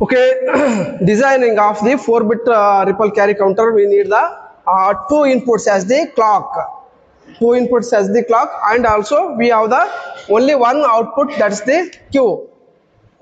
Okay, designing of the 4-bit ripple carry counter, we need the two inputs as the clock. Two inputs as the clock, and also we have the only one output, that's the Q.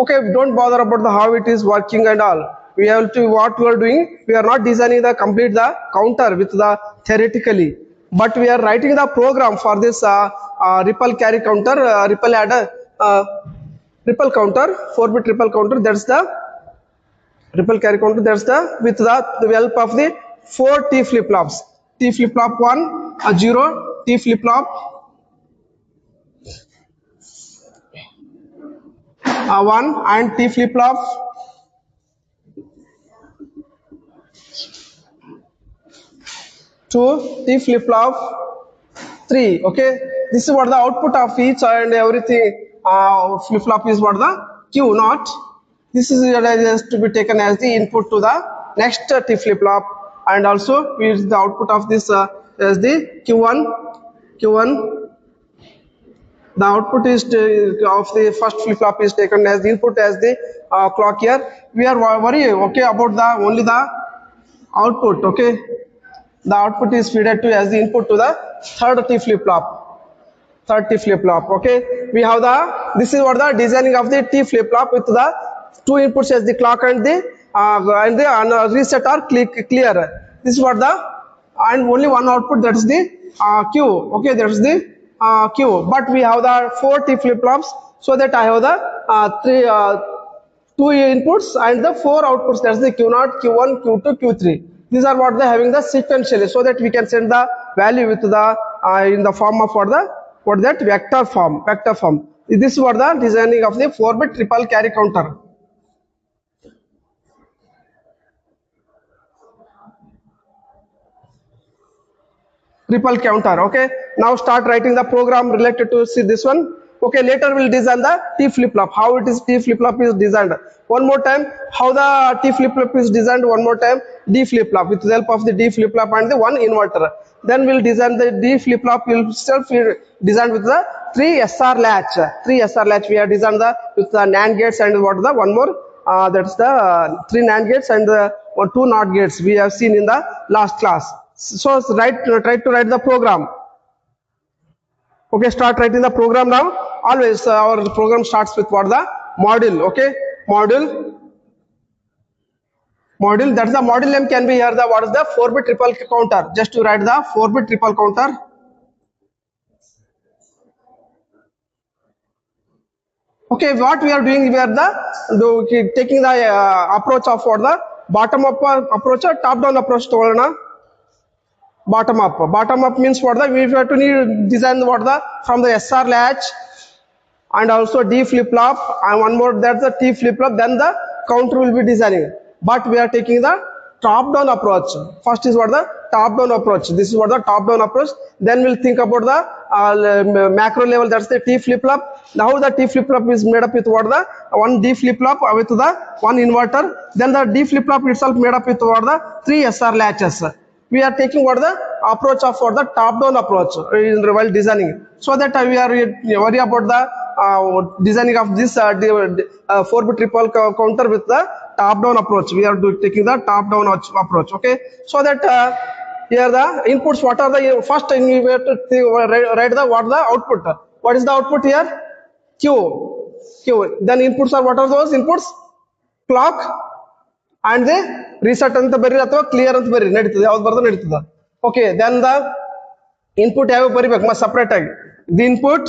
Okay, don't bother about the how it is working and all. We have to what we are doing. We are not designing the complete the counter with the theoretically, but we are writing the program for this ripple carry counter, ripple adder, ripple counter, 4-bit ripple counter. That's the ripple carry counter. That's the with the help of the 4 T flip flops. T flip flop 1, 0. T flip flop 1, and T flip flop 2, T flip flop 3. Okay, this is what the output of each and everything flip flop is what the Q not. This is just to be taken as the input to the next T flip flop, and also is the output of this as the Q1. The output is of the first flip flop is taken as the input as the clock here. We are worried okay about the only the output. Okay, the output is fed to as the input to the third T flip flop. Okay, we have the this is what the designing of the T flip flop with the two inputs as the clock and the reset are clear. This is what the and only one output, that is the Q. Okay, that is the Q. But we have the 4 T flip flops, so that I have the two inputs and the 4 outputs. That's the Q0, Q1, Q2, Q3. These are what they having the sequentially, so that we can send the value with the in the form of what that vector form. This is what the designing of the 4-bit ripple carry counter. Ripple counter. Okay, now start writing the program related to see this one. Okay, later we'll design the T flip flop, how it is T flip flop is designed. One more time, how the T flip flop is designed. One more time, D flip flop with the help of the D flip flop and the one inverter. Then we'll design the D flip flop will self designed with the 3 SR latch. 3 SR latch we have designed the with the NAND gates and what the one more that's the 3 NAND gates and the 2 NOT gates we have seen in the last class. So try to write the program. Okay, start writing the program now. Always our program starts with what the module. Okay, module. That's the module name can be here. The what is the 4-bit ripple counter? Just to write the 4-bit ripple counter. Okay, what we are doing, we are taking the approach of what the bottom up approach or top down approach to bottom up means what the we have to design what the from the SR latch and also D flip flop and one more, that's the T flip flop, then the counter will be designing. But we are taking the top down approach. First is what the top down approach. This is what the top down approach. Then we'll think about the macro level, that's the T flip flop. Now the T flip flop is made up with what the one D flip flop with the one inverter. Then the D flip flop itself made up with what the 3 SR latches. We are taking what the approach of for the top down approach while designing, so that we are worry about the designing of this 4-bit ripple counter with the top down approach. We are taking the top down approach. Okay, so that here the inputs, what are the first we have to write the what the output. What is the output here? Q. Then inputs are what are those inputs? Clock and the reset anta bari ಅಥವಾ clear anta bari ನಡೀತದೆ, ಯಾವುದು ಬರ್ತದೆ ನಡೀತದೆ. Okay, then the input ಯಾವ ಬರಿಬೇಕು ಮಾ separate ಆಗಿ the input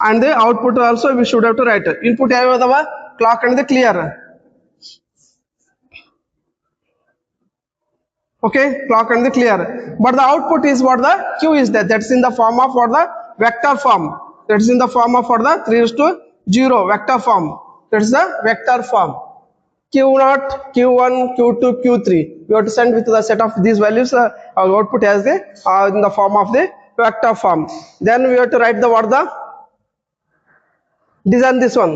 and the output also we should have to write. Input ಯಾವ ಅದಾವ clock and the clear. Okay, clock and the clear, but the output is what the Q is that's in the form of what the vector form. That's in the form of what the 3:0 vector form. That's the vector form. Q0, Q1, Q2, Q3. We have to send with the set of these values. Our output as the in the form of the vector form. Then we have to write the what the design this one.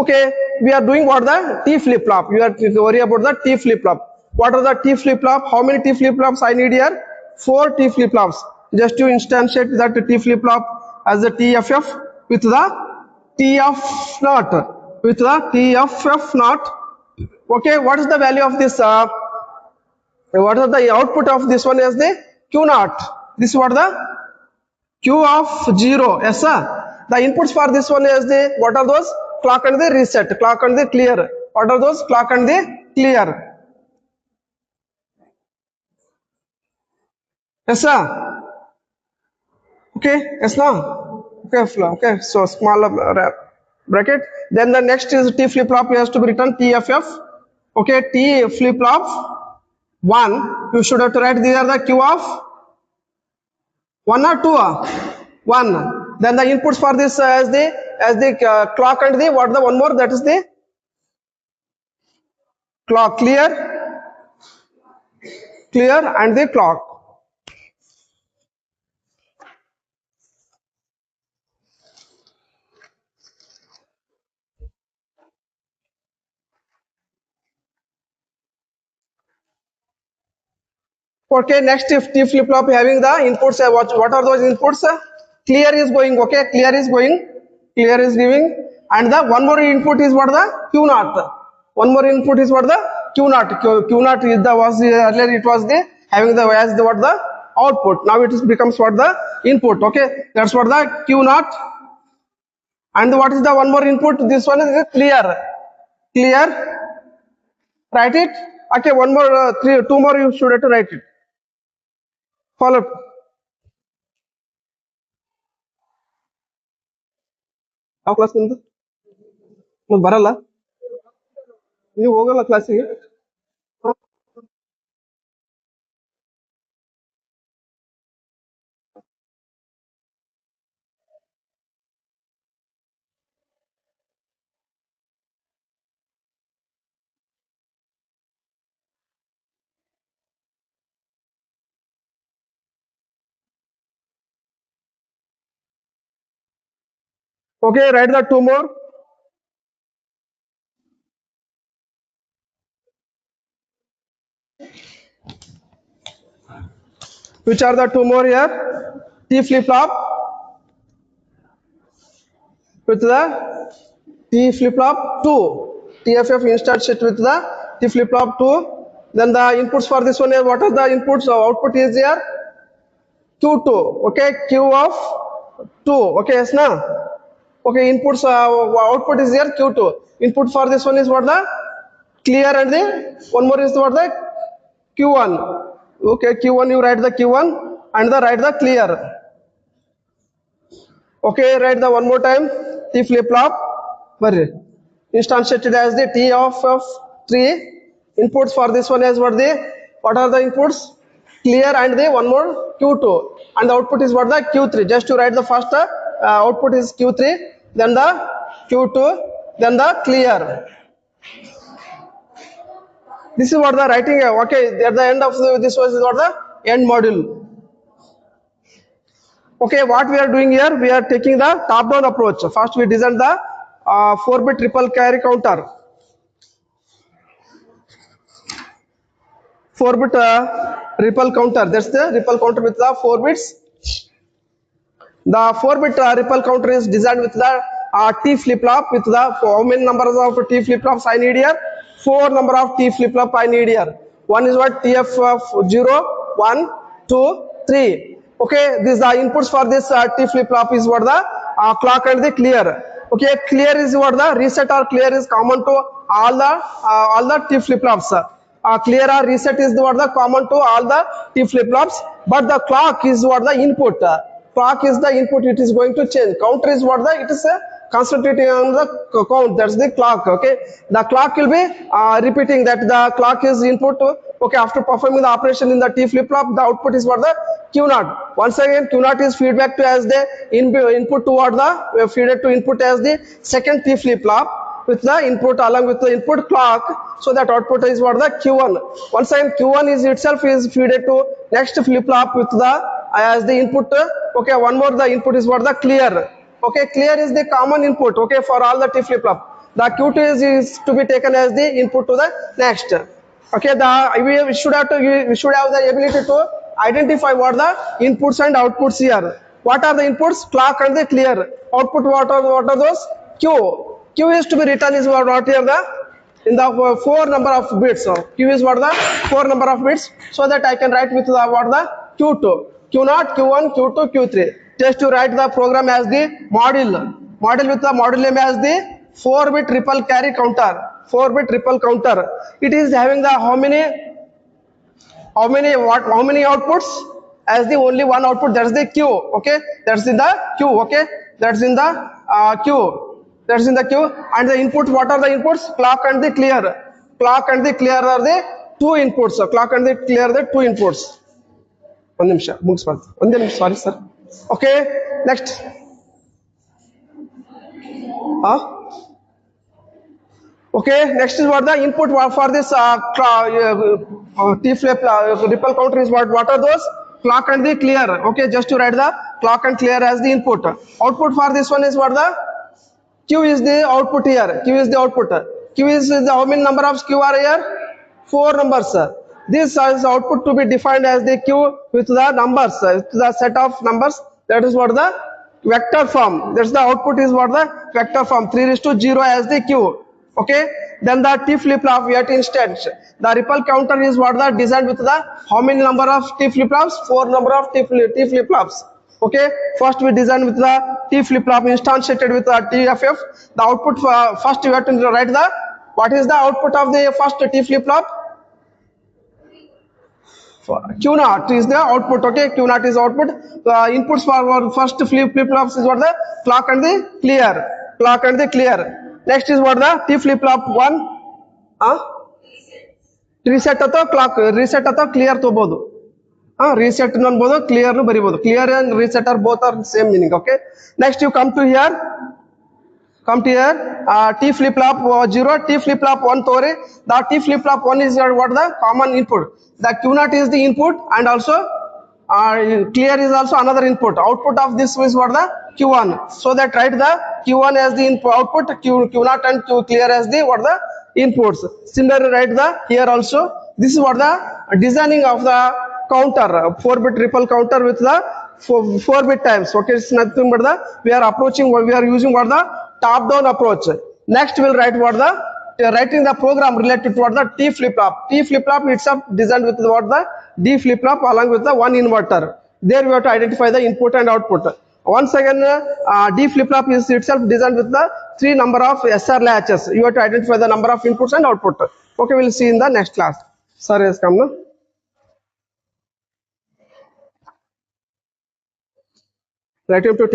Okay, we are doing what the T flip flop. We are to worry about the T flip flop. What are the T flip flop? How many T flip flops I need here? 4 T flip flops. Just to instantiate that T flip flop as the TFF with the T of naught. with the TFF naught. Okay, what is the value of this? What is the output of this one as the Q naught? This is what the Q of 0. Yes, sir. The inputs for this one is the, what are those? Clock and the reset, clock and the clear. What are those? Clock and the clear. Yes, sir. Okay, yes, now. Okay, okay. So small bracket. Then the next is T flip flop has to be written TFF. Okay, T flip flop 1. You should have to write there the Q of 1 or 2. 1. Then the inputs for this as the clock and the, what the one more, that is the clock, clear and the clock. Okay, next if T flip flop having the inputs, what are those inputs? Clear is going, okay, clear is going, clear is giving, and the one more input is what the Q naught. One more input is what the Q naught. Q naught is the was earlier it was the having the as the what the output. Now it is becomes what the input. Okay, that's what the Q naught. And what is the one more input? This one is clear. Clear. Write it. Okay, one more, two more you should have to write it. Follow. ಯಾವ class ನಿಮ್ದು ಮತ್ತೆ ಬರಲ್ಲ ನೀವು ಹೋಗಲ್ಲ ಕ್ಲಾಸಿಗೆ Okay, write the two more. Which are the two more here? T flip flop with the T flip flop 2. TFF insert set with the T flip flop 2. Then the inputs for this one is, what are the inputs? Output is here Q2. Okay, Q of 2. Okay, yes, now. Okay, inputs output is here Q2. Input for this one is what the clear and the one more is what the Q1. Okay, Q1 you write the Q1 and the write the clear. Okay, write the one more time. T flip flop. Instantiated as the T of 3. Inputs for this one is what are the inputs? Clear and the one more Q2. And the output is what the Q3. Just to write the first output is Q3, then the Q2, then the clear. This is what the writing. Okay, at the end of this was what the end module. Okay, what we are doing here, we are taking the top-down approach. First, we design the 4-bit triple carry counter. 4-bit ripple counter. That's the ripple counter with the 4 bits. The 4-bit ripple counter is designed with the T flip flop. With the how many numbers of T flip flops I need here? 4 number of T flip flop I need here. One is what TF of 0, 1, 2, 3. Okay, these are inputs for this T flip flop is what the clock and the clear. Okay, clear is what the reset or clear is common to all the T flip flops. Clear or reset is what the common to all the T flip flops, but the clock is what the input. Clock is the input, it is going to change. Counter is what the, it is concentrating on the count, that's the clock. Okay, the clock will be repeating that the clock is input. Okay, after performing the operation in the T flip flop, the output is what the Q naught. Once again, Q naught is feedback to as the input toward the feedback to input as the second T flip flop with the input along with the input clock. So that output is what the Q1. Once again, Q1 is itself is feeded to next flip flop with the as the input. Okay, one more, the input is what the clear. Okay, clear is the common input. Okay, for all the T flip flop. The Q2 is to be taken as the input to the next. Okay, we should have the ability to identify what the inputs and outputs here. What are the inputs? Clock and the clear. Output what are those? Q. Q is to be written is what here the in the four number of bits. So Q is what the four number of bits, so that I can write with the what the Q2, Q0, Q1, Q2, Q3. Just to write the program as the module with the module name as the 4-bit triple carry counter. 4-bit triple counter. It is having the how many outputs? As the only one output, that's the Q. Okay, that's in the Q. Okay, that's in the Q. That's in the queue. And the inputs, what are the inputs? Clock and the clear. Clock and the clear are the two inputs. So clock and the clear are the two inputs. One nimsha. Sorry, sir. Okay, next. Okay, next is what the input for this T flip ripple counter is what are those? Clock and the clear. Okay, just to write the clock and clear as the input. Output for this one is what the Q is the output here. Q is the output. Q is the how many number of Q are here? 4 numbers. This is output to be defined as the Q with the numbers, the set of numbers. That is what the vector form. That's the output is what the vector form. 3:0 as the Q. Okay. Then the T flip flop we have instead. The ripple counter is what the designed with the how many number of T flip flops? 4 number of T flip flops. Okay, first we design with the T flip flop instantiated with the TFF. The output first you have to write the what is the output of the first T flip flop? Q0 is the output. Okay, Q0 is output. The inputs for our first flip flops is what the clock and the clear. Clock and the clear. Next is what the T flip flop 1. Reset ಅಥವಾ clock reset ಅಥವಾ clear ತಗೋಬಹುದು. Reset ಅನ್ಬೋದು clear ನು ಬರಿಬಹುದು. Clear and reset are both are same meaning. Okay, next you come to here T flip flop 0, T flip flop 1 tore. The T flip flop 1 is what the common input. The Q0 is the input and also clear is also another input. Output of this is what the Q1. So that write the Q1 as the input output, Q0 and Q clear as the what the inputs. Similarly write the here also. This is what the designing of the counter, 4-bit ripple counter with the 4-bit times. Okay, it's nothing but the we are using what the top down approach. Next we'll write what the writing the program related to what the T flip flop. T flip flop itself designed with what the D flip flop along with the one inverter. There we have to identify the input and output. Once again D flip flop is itself designed with the 3 number of SR latches. You have to identify the number of inputs and output. Okay, we'll see in the next class. Sir has come now. Right, you have to take